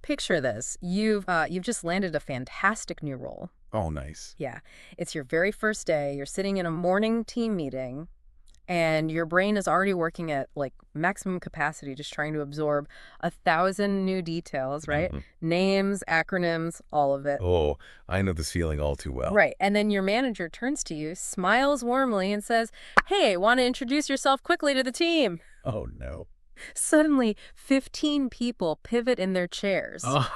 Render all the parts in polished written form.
Picture this. You've just landed a fantastic new role. Oh, nice. Yeah. It's your very first day. You're sitting in a morning team meeting, and your brain is already working at like maximum capacity, just trying to absorb 1,000 new details, right? Mhm. Names, acronyms, all of it. Oh, I know this feeling all too well. Right. And then your manager turns to you, smiles warmly, and says, "Hey, want to introduce yourself quickly to the team?" Oh, no. Suddenly, 15 people pivot in their chairs. Oh.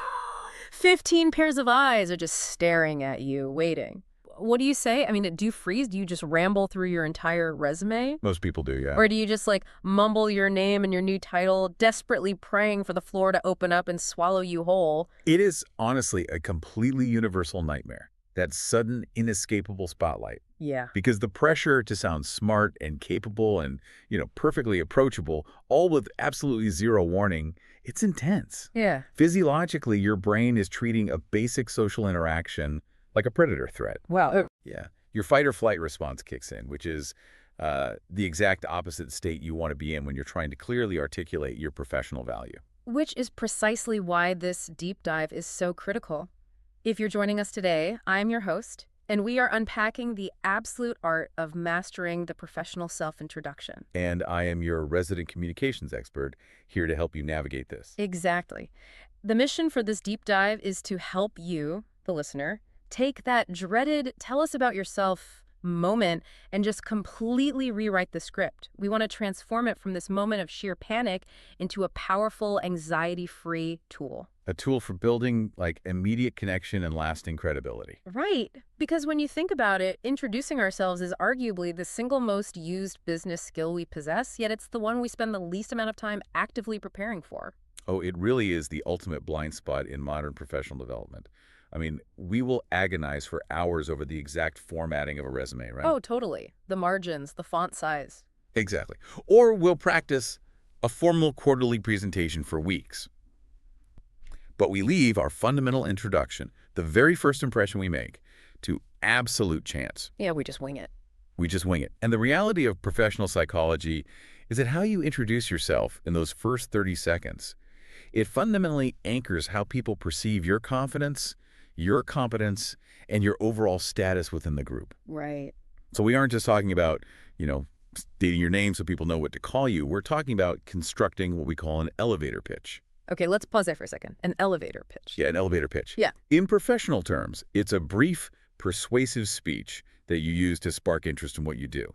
15 pairs of eyes are just staring at you, waiting. What do you say? I mean, do you freeze? Do you just ramble through your entire resume? Most people do, yeah. Or do you just like mumble your name and your new title, desperately praying for the floor to open up and swallow you whole? It is honestly a completely universal nightmare, that sudden, inescapable spotlight. Yeah. Because the pressure to sound smart and capable and, perfectly approachable, all with absolutely zero warning, it's intense. Yeah. Physiologically, your brain is treating a basic social interaction like a predator threat. Wow. Yeah. Your fight or flight response kicks in, which is the exact opposite state you want to be in when you're trying to clearly articulate your professional value. Which is precisely why this deep dive is so critical. If you're joining us today, I'm your host, and we are unpacking the absolute art of mastering the professional self-introduction. And I am your resident communications expert, here to help you navigate this. Exactly. The mission for this deep dive is to help you, the listener, take that dreaded "tell us about yourself" moment and just completely rewrite the script. We want to transform it from this moment of sheer panic into a powerful, anxiety-free tool. A tool for building, immediate connection and lasting credibility. Right. Because when you think about it, introducing ourselves is arguably the single most used business skill we possess, yet it's the one we spend the least amount of time actively preparing for. Oh, it really is the ultimate blind spot in modern professional development. I mean, we will agonize for hours over the exact formatting of a resume, right? Oh, totally. The margins, the font size. Exactly. Or we'll practice a formal quarterly presentation for weeks. But we leave our fundamental introduction, the very first impression we make, to absolute chance. Yeah, we just wing it. We just wing it. And the reality of professional psychology is that how you introduce yourself in those first 30 seconds, it fundamentally anchors how people perceive your confidence, your competence, and your overall status within the group. Right. So we aren't just talking about, stating your name so people know what to call you. We're talking about constructing what we call an elevator pitch. Okay, let's pause there for a second. An elevator pitch. Yeah, an elevator pitch. Yeah. In professional terms, it's a brief, persuasive speech that you use to spark interest in what you do.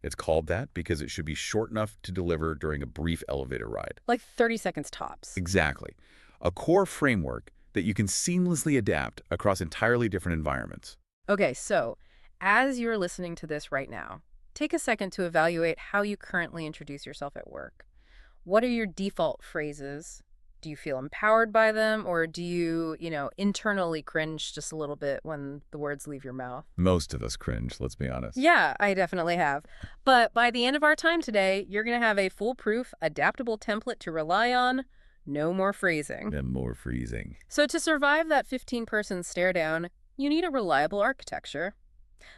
It's called that because it should be short enough to deliver during a brief elevator ride. Like 30 seconds tops. Exactly. A core framework that you can seamlessly adapt across entirely different environments. Okay, so as you're listening to this right now, take a second to evaluate how you currently introduce yourself at work. What are your default phrases? Do you feel empowered by them, or do you, internally cringe just a little bit when the words leave your mouth? Most of us cringe, let's be honest. Yeah, I definitely have. But by the end of our time today, you're going to have a foolproof, adaptable template to rely on. No more phrasing. And more freezing. So to survive that 15-person stare down, you need a reliable architecture.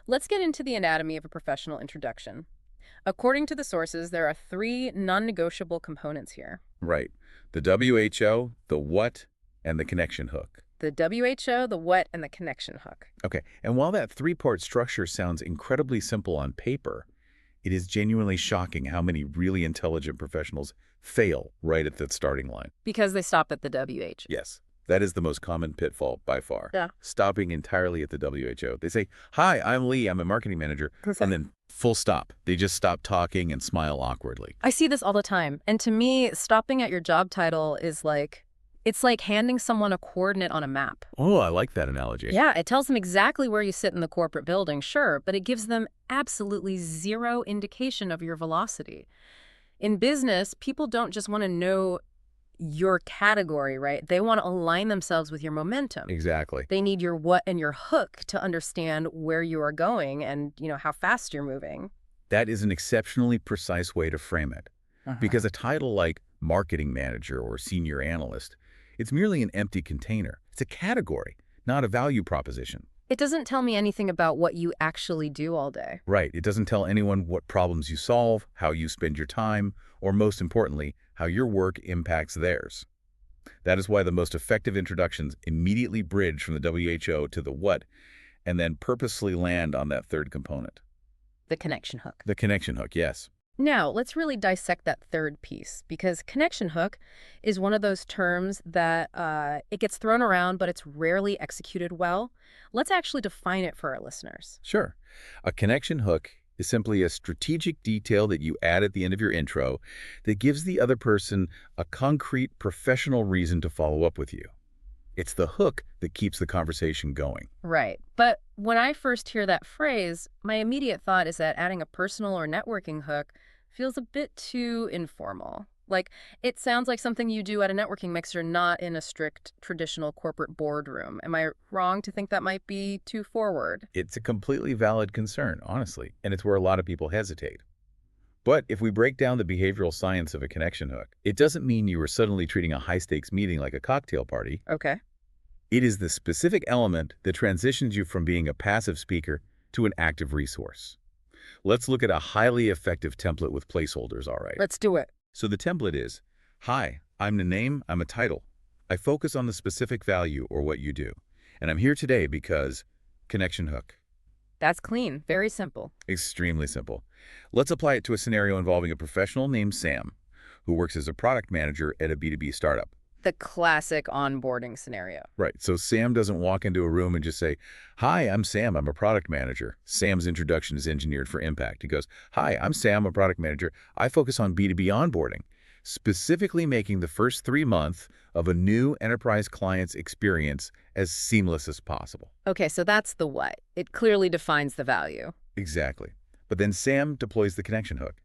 Let's get into the anatomy of a professional introduction. According to the sources, there are 3 non-negotiable components here. Right. The WHO, the what, and the connection hook. The WHO, the what, and the connection hook. Okay, and while that 3-part structure sounds incredibly simple on paper, it is genuinely shocking how many really intelligent professionals fail right at the starting line. Because they stop at the WHO. Yes, that is the most common pitfall by far. Yeah. Stopping entirely at the WHO. They say, "Hi, I'm Lee, I'm a marketing manager," and then full stop. They just stop talking and smile awkwardly. I see this all the time. And to me, stopping at your job title is it's like handing someone a coordinate on a map. Oh, I like that analogy. Yeah, it tells them exactly where you sit in the corporate building, sure, but it gives them absolutely zero indication of your velocity. In business, people don't just want to know your category, right? They want to align themselves with your momentum. Exactly. They need your what and your hook to understand where you are going and, how fast you're moving. That is an exceptionally precise way to frame it. Because a title like marketing manager or senior analyst, it's merely an empty container. It's a category, not a value proposition. It doesn't tell me anything about what you actually do all day. Right. It doesn't tell anyone what problems you solve, how you spend your time, or most importantly, how your work impacts theirs. That is why the most effective introductions immediately bridge from the WHO to the what, and then purposely land on that third component. The connection hook. The connection hook, yes. Now, let's really dissect that third piece, because connection hook is one of those terms that it gets thrown around, but it's rarely executed well. Let's actually define it for our listeners. Sure. A connection hook is simply a strategic detail that you add at the end of your intro that gives the other person a concrete professional reason to follow up with you. It's the hook that keeps the conversation going. Right. But when I first hear that phrase, my immediate thought is that adding a personal or networking hook feels a bit too informal. Like, it sounds like something you do at a networking mixer, not in a strict traditional corporate boardroom. Am I wrong to think that might be too forward? It's a completely valid concern, honestly, and it's where a lot of people hesitate. But if we break down the behavioral science of a connection hook, it doesn't mean you are suddenly treating a high-stakes meeting like a cocktail party. Okay. It is the specific element that transitions you from being a passive speaker to an active resource. Let's look at a highly effective template with placeholders, all right? Let's do it. So the template is, hi, I'm the name, I'm a title. I focus on the specific value or what you do. And I'm here today because connection hook. That's clean. Very simple. Extremely simple. Let's apply it to a scenario involving a professional named Sam, who works as a product manager at a B2B startup. The classic onboarding scenario. Right. So Sam doesn't walk into a room and just say, hi, I'm Sam, I'm a product manager. Sam's introduction is engineered for impact. He goes, hi, I'm Sam, a product manager. I focus on B2B onboarding, specifically making the first 3 months of a new enterprise client's experience as seamless as possible. Okay, so that's the what. It clearly defines the value. Exactly. But then Sam deploys the connection hook.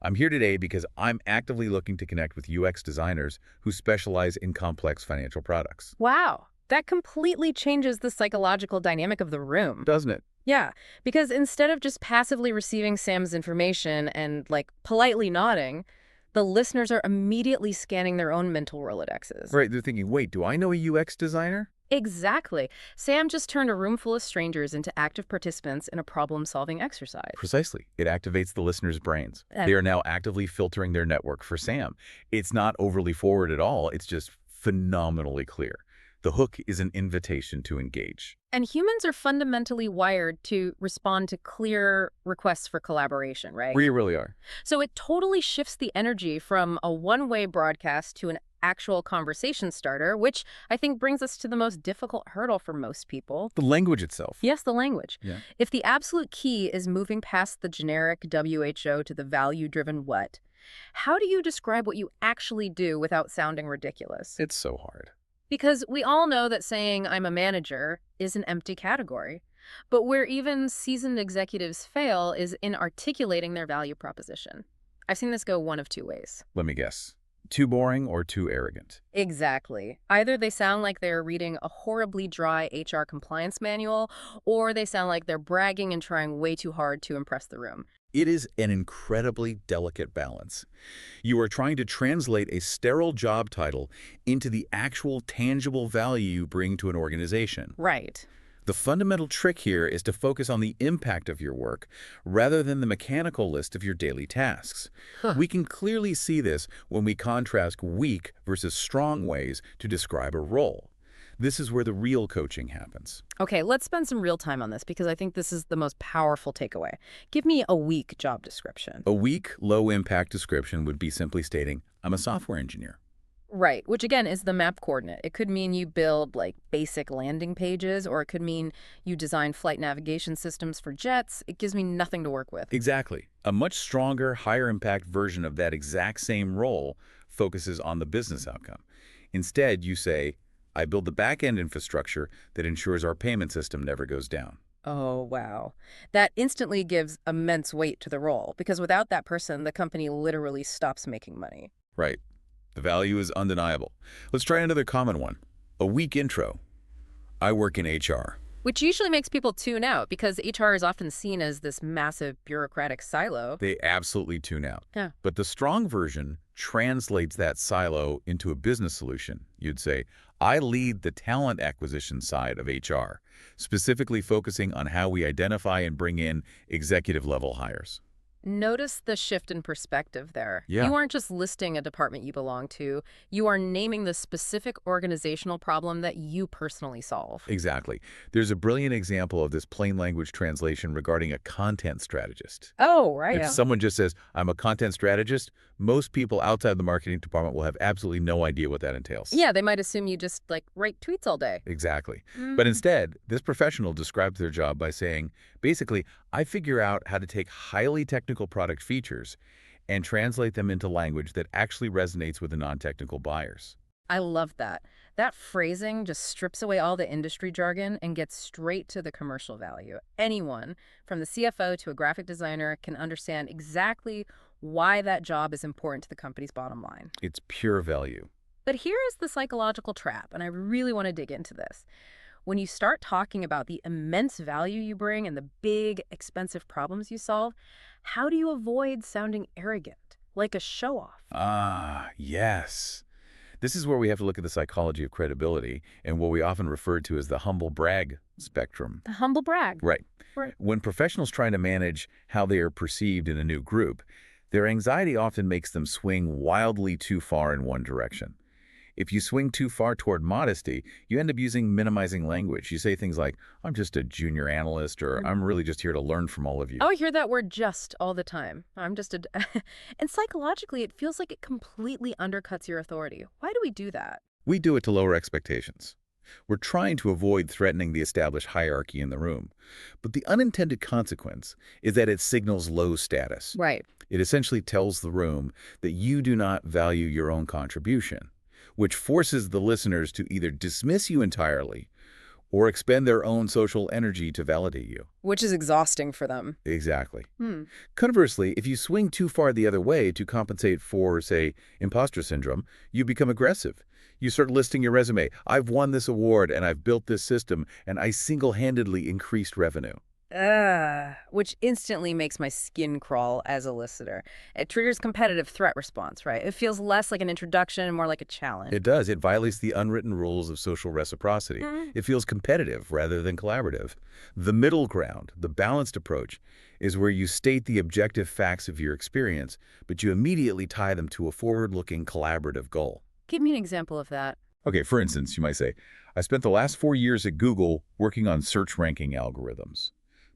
I'm here today because I'm actively looking to connect with UX designers who specialize in complex financial products. Wow. That completely changes the psychological dynamic of the room. Doesn't it? Yeah, because instead of just passively receiving Sam's information and, like, politely nodding, the listeners are immediately scanning their own mental Rolodexes. Right, they're thinking, wait, do I know a UX designer? Exactly. Sam just turned a room full of strangers into active participants in a problem-solving exercise. Precisely. It activates the listener's brains. They are now actively filtering their network for Sam. It's not overly forward at all. It's just phenomenally clear. The hook is an invitation to engage. And humans are fundamentally wired to respond to clear requests for collaboration, right? We really are. So it totally shifts the energy from a one-way broadcast to an actual conversation starter, which I think brings us to the most difficult hurdle for most people. The language itself. Yes, the language. Yeah. If the absolute key is moving past the generic WHO to the value-driven what, how do you describe what you actually do without sounding ridiculous? It's so hard. Because we all know that saying I'm a manager is an empty category. But where even seasoned executives fail is in articulating their value proposition. I've seen this go one of two ways. Let me guess. Too boring or too arrogant? Exactly. Either they sound like they're reading a horribly dry HR compliance manual, or they sound like they're bragging and trying way too hard to impress the room. It is an incredibly delicate balance. You are trying to translate a sterile job title into the actual tangible value you bring to an organization. Right. The fundamental trick here is to focus on the impact of your work rather than the mechanical list of your daily tasks. We can clearly see this when we contrast weak versus strong ways to describe a role. This is where the real coaching happens. Okay, let's spend some real time on this because I think this is the most powerful takeaway. Give me a weak job description. A weak, low-impact description would be simply stating, I'm a software engineer. Right, which again is the map coordinate. It could mean you build like basic landing pages, or it could mean you design flight navigation systems for jets. It gives me nothing to work with. Exactly. A much stronger, higher impact version of that exact same role focuses on the business outcome. Instead, you say, I build the back-end infrastructure that ensures our payment system never goes down. Oh, wow. That instantly gives immense weight to the role, because without that person, the company literally stops making money. Right. The value is undeniable. Let's try another common one. A weak intro. I work in HR. Which usually makes people tune out because HR is often seen as this massive bureaucratic silo. They absolutely tune out. Yeah. But the strong version translates that silo into a business solution. You'd say, I lead the talent acquisition side of HR, specifically focusing on how we identify and bring in executive-level hires. Notice the shift in perspective there. Yeah. You aren't just listing a department you belong to, you are naming the specific organizational problem that you personally solve. Exactly. There's a brilliant example of this plain language translation regarding a content strategist. Oh, right. If Yeah. someone just says, I'm a content strategist, most people outside the marketing department will have absolutely no idea what that entails. Yeah, they might assume you just like write tweets all day. Exactly. But Mm. instead, this professional describes their job by saying, basically, I figure out how to take highly technical product features and translate them into language that actually resonates with the non-technical buyers. I love that. That phrasing just strips away all the industry jargon and gets straight to the commercial value. Anyone, from the CFO to a graphic designer, can understand exactly why that job is important to the company's bottom line. It's pure value. But here is the psychological trap, and I really want to dig into this. When you start talking about the immense value you bring and the big, expensive problems you solve, how do you avoid sounding arrogant, like a show-off? Ah, yes. This is where we have to look at the psychology of credibility and what we often refer to as the humble brag spectrum. The humble brag. Right. Right. When professionals try to manage how they are perceived in a new group, their anxiety often makes them swing wildly too far in one direction. If you swing too far toward modesty, you end up using minimizing language. You say things like, I'm just a junior analyst, or I'm really just here to learn from all of you. Oh, I hear that word just all the time. I'm just a... And psychologically, it feels like it completely undercuts your authority. Why do we do that? We do it to lower expectations. We're trying to avoid threatening the established hierarchy in the room. But the unintended consequence is that it signals low status. Right. It essentially tells the room that you do not value your own contribution, which forces the listeners to either dismiss you entirely or expend their own social energy to validate you. Which is exhausting for them. Exactly. Hmm. Conversely, if you swing too far the other way to compensate for, say, imposter syndrome, you become aggressive. You start listing your resume. I've won this award, and I've built this system, and I single-handedly increased revenue. Which instantly makes my skin crawl as a listener. It triggers competitive threat response, right? It feels less like an introduction and more like a challenge. It does. It violates the unwritten rules of social reciprocity. It feels competitive rather than collaborative. The middle ground, the balanced approach, is where you state the objective facts of your experience, but you immediately tie them to a forward-looking collaborative goal. Give me an example of that. Okay, for instance, you might say, I spent the last 4 years at Google working on search ranking algorithms.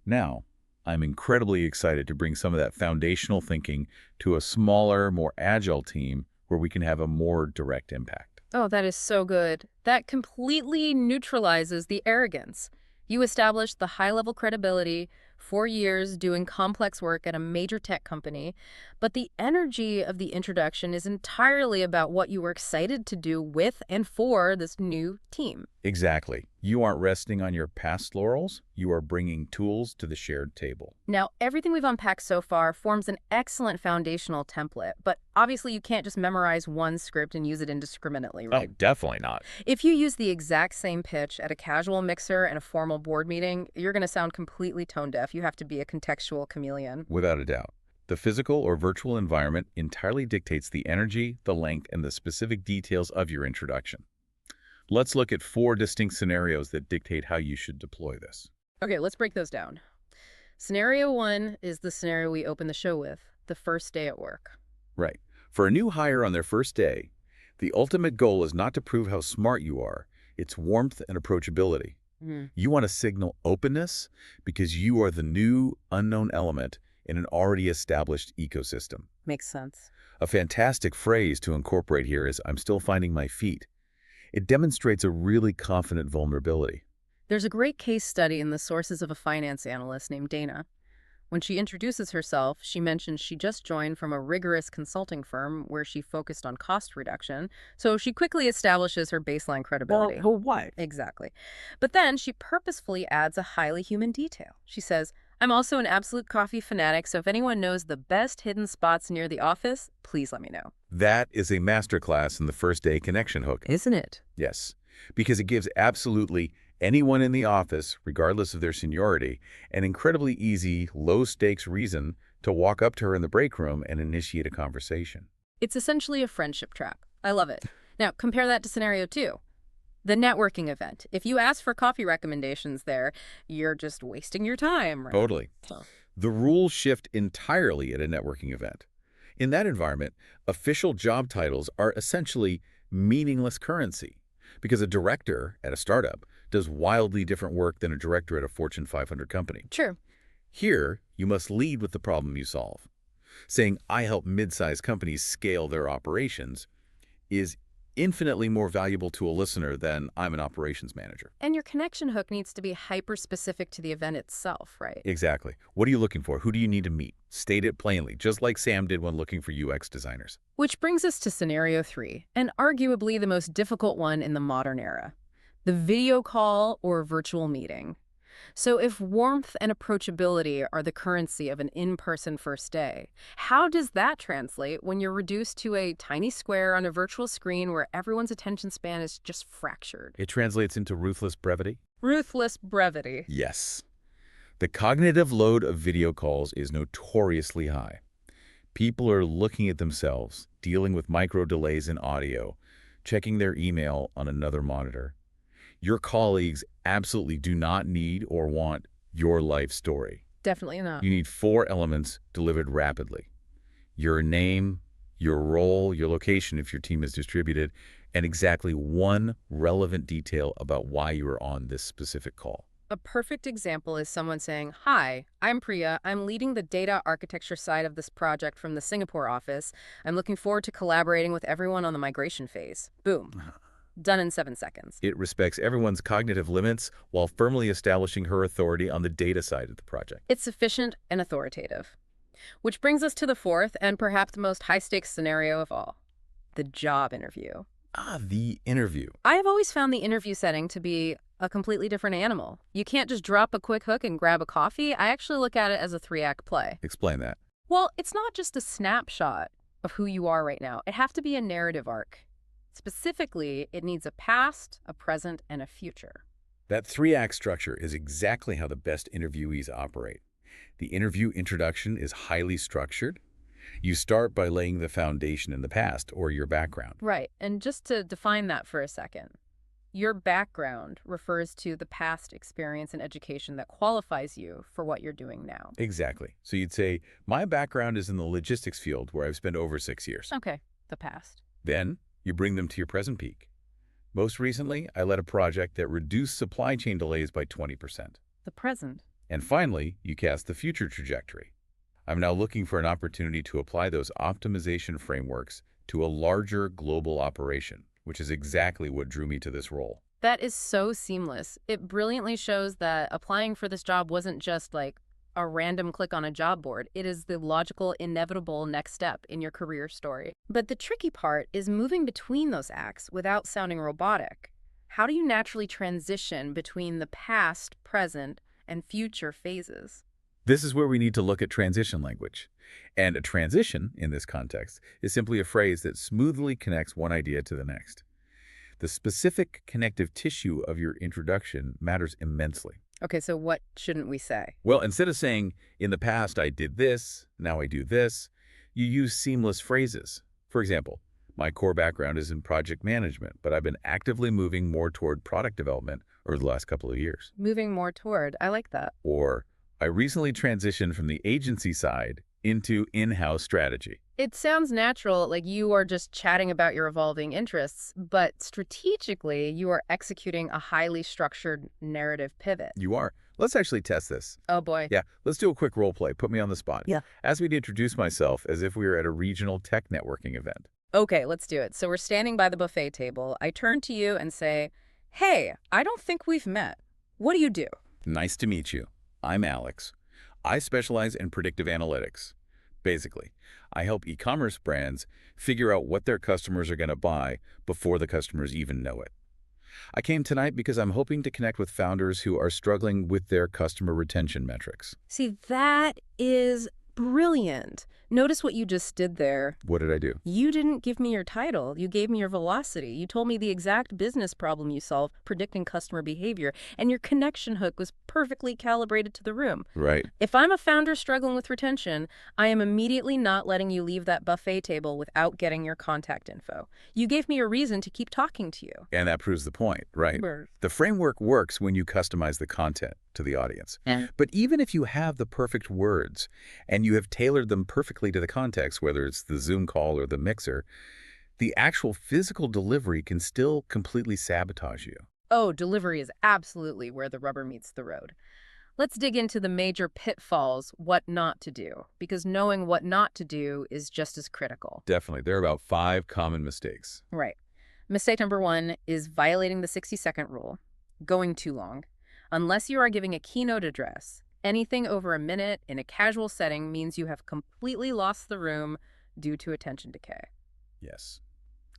Now, I'm incredibly excited to bring some of that foundational thinking to a smaller, more agile team where we can have a more direct impact. Oh, that is so good. That completely neutralizes the arrogance. You established the high-level credibility, 4 years doing complex work at a major tech company, but the energy of the introduction is entirely about what you were excited to do with and for this new team. Exactly. You aren't resting on your past laurels. You are bringing tools to the shared table. Now, everything we've unpacked so far forms an excellent foundational template, but obviously you can't just memorize one script and use it indiscriminately, right? Oh, definitely not. If you use the exact same pitch at a casual mixer and a formal board meeting, you're going to sound completely tone deaf. You have to be a contextual chameleon. Without a doubt. The physical or virtual environment entirely dictates the energy, the length, and the specific details of your introduction. Let's look at 4 distinct scenarios that dictate how you should deploy this. Okay, let's break those down. Scenario 1 is the scenario we open the show with, the first day at work. Right. For a new hire on their first day, the ultimate goal is not to prove how smart you are. It's warmth and approachability. You want to signal openness because you are the new, unknown element in an already established ecosystem. Makes sense. A fantastic phrase to incorporate here is, I'm still finding my feet. It demonstrates a really confident vulnerability. There's a great case study in the sources of a finance analyst named Dana. When she introduces herself, she mentions she just joined from a rigorous consulting firm where she focused on cost reduction, so she quickly establishes her baseline credibility. Well, what? Exactly. But then she purposefully adds a highly human detail. She says, I'm also an absolute coffee fanatic, so if anyone knows the best hidden spots near the office, please let me know. That is a masterclass in the first day connection hook. Isn't it? Yes, because it gives absolutely anyone in the office, regardless of their seniority, an incredibly easy, low-stakes reason to walk up to her in the break room and initiate a conversation. It's essentially a friendship trap. I love it. Now, compare that to scenario 2. The networking event. If you ask for coffee recommendations there, you're just wasting your time, right? Totally. So. The rules shift entirely at a networking event. In that environment, official job titles are essentially meaningless currency because a director at a startup does wildly different work than a director at a Fortune 500 company. True. Here, you must lead with the problem you solve. Saying, I help mid-sized companies scale their operations is infinitely more valuable to a listener than I'm an operations manager. And your connection hook needs to be hyper-specific to the event itself, right? Exactly. What are you looking for? Who do you need to meet? State it plainly, just like Sam did when looking for UX designers. Which brings us to scenario 3, and arguably the most difficult one in the modern era. The video call or virtual meeting. So if warmth and approachability are the currency of an in-person first day, how does that translate when you're reduced to a tiny square on a virtual screen where everyone's attention span is just fractured? It translates into ruthless brevity? Ruthless brevity. Yes. The cognitive load of video calls is notoriously high. People are looking at themselves, dealing with micro delays in audio, checking their email on another monitor. Your colleagues absolutely do not need or want your life story. Definitely not. You need 4 elements delivered rapidly. Your name, your role, your location if your team is distributed, and exactly 1 relevant detail about why you are on this specific call. A perfect example is someone saying, "Hi, I'm Priya. I'm leading the data architecture side of this project from the Singapore office. I'm looking forward to collaborating with everyone on the migration phase." Boom. Done in 7 seconds. It respects everyone's cognitive limits while firmly establishing her authority on the data side of the project. It's efficient and authoritative. Which brings us to the 4th and perhaps the most high-stakes scenario of all, the job interview. The interview. I have always found the interview setting to be a completely different animal. You can't just drop a quick hook and grab a coffee. I actually look at it as a 3-act play. Explain that. Well, it's not just a snapshot of who you are right now. It has to be a narrative arc. Specifically, it needs a past, a present, and a future. That 3-act structure is exactly how the best interviewees operate. The interview introduction is highly structured. You start by laying the foundation in the past or your background. Right, and just to define that for a second, your background refers to the past experience and education that qualifies you for what you're doing now. Exactly. So you'd say, my background is in the logistics field where I've spent over 6 years. Okay, the past. Then you bring them to your present peak. Most recently, I led a project that reduced supply chain delays by 20%. The present. And finally, you cast the future trajectory. I'm now looking for an opportunity to apply those optimization frameworks to a larger global operation, which is exactly what drew me to this role. That is so seamless. It brilliantly shows that applying for this job wasn't just like a random click on a job board. It is the logical, inevitable next step in your career story. But the tricky part is moving between those acts without sounding robotic. How do you naturally transition between the past, present, and future phases? This is where we need to look at transition language. And a transition, in this context, is simply a phrase that smoothly connects one idea to the next. The specific connective tissue of your introduction matters immensely. Okay, so what shouldn't we say? Well, instead of saying, in the past I did this, now I do this, you use seamless phrases. For example, my core background is in project management, but I've been actively moving more toward product development over the last couple of years. Moving more toward. I like that. Or, I recently transitioned from the agency side into in-house strategy. It sounds natural, like you are just chatting about your evolving interests, but strategically, you are executing a highly structured narrative pivot. You are. Let's actually test this. Oh boy. Yeah, let's do a quick role play. Put me on the spot. Yeah. Ask me to introduce myself as if we were at a regional tech networking event. Okay, let's do it. So we're standing by the buffet table. I turn to you and say, "Hey, I don't think we've met. What do you do?" Nice to meet you. I'm Alex. I specialize in predictive analytics. Basically, I help e-commerce brands figure out what their customers are going to buy before the customers even know it. I came tonight because I'm hoping to connect with founders who are struggling with their customer retention metrics. See, that is Brilliant. Notice what you just did there. What did I do? You didn't give me your title. You gave me your velocity. You told me the exact business problem you solve, predicting customer behavior, and your connection hook was perfectly calibrated to the room. Right. If I'm a founder struggling with retention, I am immediately not letting you leave that buffet table without getting your contact info. You gave me a reason to keep talking to you. And that proves the point, right? Brr. The framework works when you customize the content to the audience. Yeah. But even if you have the perfect words and you have tailored them perfectly to the context, whether it's the Zoom call or the mixer, the actual physical delivery can still completely sabotage you. Oh, delivery is absolutely where the rubber meets the road. Let's dig into the major pitfalls, what not to do, because knowing what not to do is just as critical. Definitely. There are about 5 common mistakes. Right. Mistake number 1 is violating the 60-second rule, going too long. Unless you are giving a keynote address, anything over a minute in a casual setting means you have completely lost the room due to attention decay. Yes.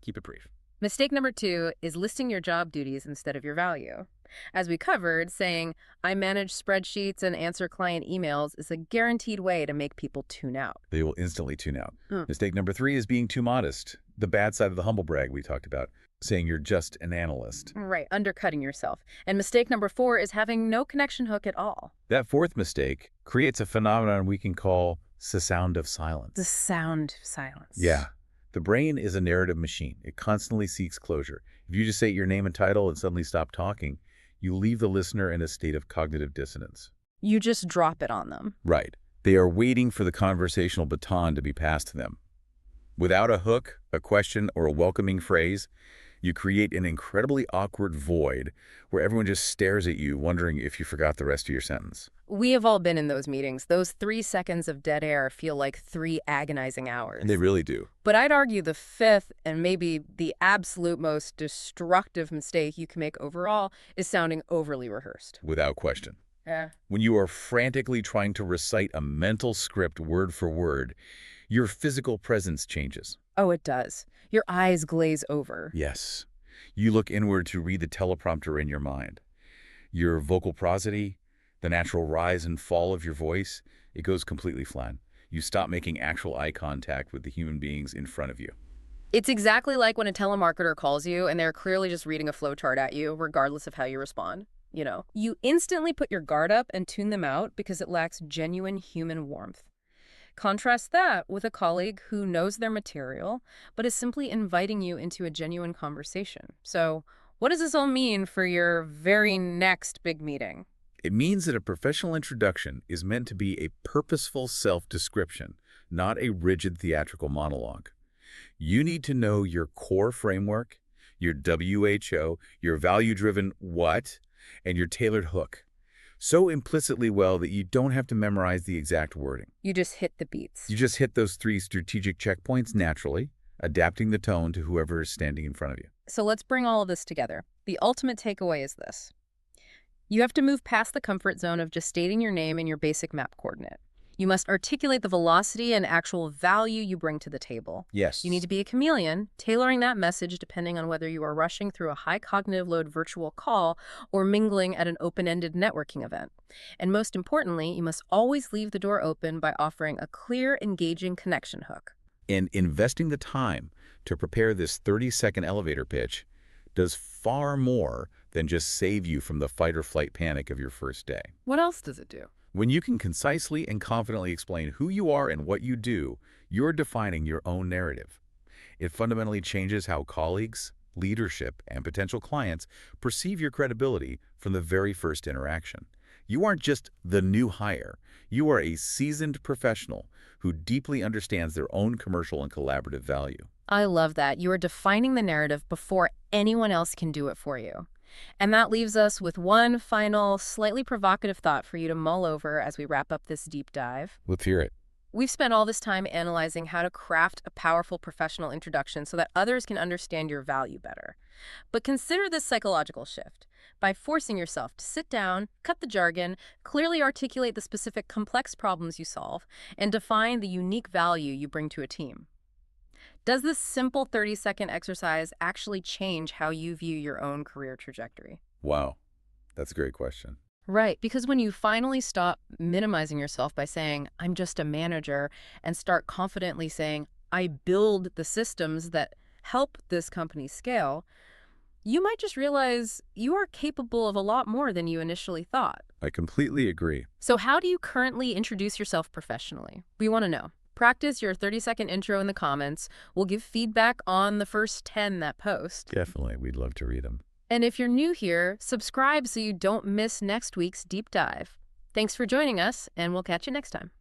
Keep it brief. Mistake number 2 is listing your job duties instead of your value. As we covered, saying, I manage spreadsheets and answer client emails is a guaranteed way to make people tune out. They will instantly tune out. Hmm. Mistake number 3 is being too modest. The bad side of the humble brag we talked about, saying you're just an analyst. Right, undercutting yourself. And mistake number 4 is having no connection hook at all. That 4th mistake creates a phenomenon we can call the sound of silence. The sound of silence. Yeah. The brain is a narrative machine. It constantly seeks closure. If you just say your name and title and suddenly stop talking, you leave the listener in a state of cognitive dissonance. You just drop it on them. Right. They are waiting for the conversational baton to be passed to them. Without a hook, a question, or a welcoming phrase, you create an incredibly awkward void where everyone just stares at you, wondering if you forgot the rest of your sentence. We have all been in those meetings. Those 3 seconds of dead air feel like 3 agonizing hours. And they really do. But I'd argue the 5th, and maybe the absolute most destructive mistake you can make overall, is sounding overly rehearsed. Without question. Yeah. When you are frantically trying to recite a mental script word for word, your physical presence changes. Oh, it does. Your eyes glaze over. Yes. You look inward to read the teleprompter in your mind. Your vocal prosody, the natural rise and fall of your voice, it goes completely flat. You stop making actual eye contact with the human beings in front of you. It's exactly like when a telemarketer calls you and they're clearly just reading a flowchart at you, regardless of how you respond. You instantly put your guard up and tune them out because it lacks genuine human warmth. Contrast that with a colleague who knows their material, but is simply inviting you into a genuine conversation. So, what does this all mean for your very next big meeting? It means that a professional introduction is meant to be a purposeful self-description, not a rigid theatrical monologue. You need to know your core framework, your WHO, your value-driven what, and your tailored hook. So implicitly well that you don't have to memorize the exact wording. You just hit the beats. You just hit those 3 strategic checkpoints naturally, adapting the tone to whoever is standing in front of you. So let's bring all of this together. The ultimate takeaway is this. You have to move past the comfort zone of just stating your name and your basic map coordinate. You must articulate the velocity and actual value you bring to the table. Yes. You need to be a chameleon, tailoring that message depending on whether you are rushing through a high cognitive load virtual call or mingling at an open-ended networking event. And most importantly, you must always leave the door open by offering a clear, engaging connection hook. And investing the time to prepare this 30-second elevator pitch does far more than just save you from the fight or flight panic of your first day. What else does it do? When you can concisely and confidently explain who you are and what you do, you're defining your own narrative. It fundamentally changes how colleagues, leadership, and potential clients perceive your credibility from the very first interaction. You aren't just the new hire. You are a seasoned professional who deeply understands their own commercial and collaborative value. I love that. You are defining the narrative before anyone else can do it for you. And that leaves us with one final, slightly provocative thought for you to mull over as we wrap up this deep dive. Let's hear it. We've spent all this time analyzing how to craft a powerful professional introduction so that others can understand your value better. But consider this psychological shift. By forcing yourself to sit down, cut the jargon, clearly articulate the specific complex problems you solve, and define the unique value you bring to a team. Does this simple 30-second exercise actually change how you view your own career trajectory? Wow, that's a great question. Right, because when you finally stop minimizing yourself by saying, I'm just a manager, and start confidently saying, I build the systems that help this company scale, you might just realize you are capable of a lot more than you initially thought. I completely agree. So how do you currently introduce yourself professionally? We want to know. Practice your 30-second intro in the comments. We'll give feedback on the first 10 that post. Definitely, we'd love to read them. And if you're new here, subscribe so you don't miss next week's deep dive. Thanks for joining us, and we'll catch you next time.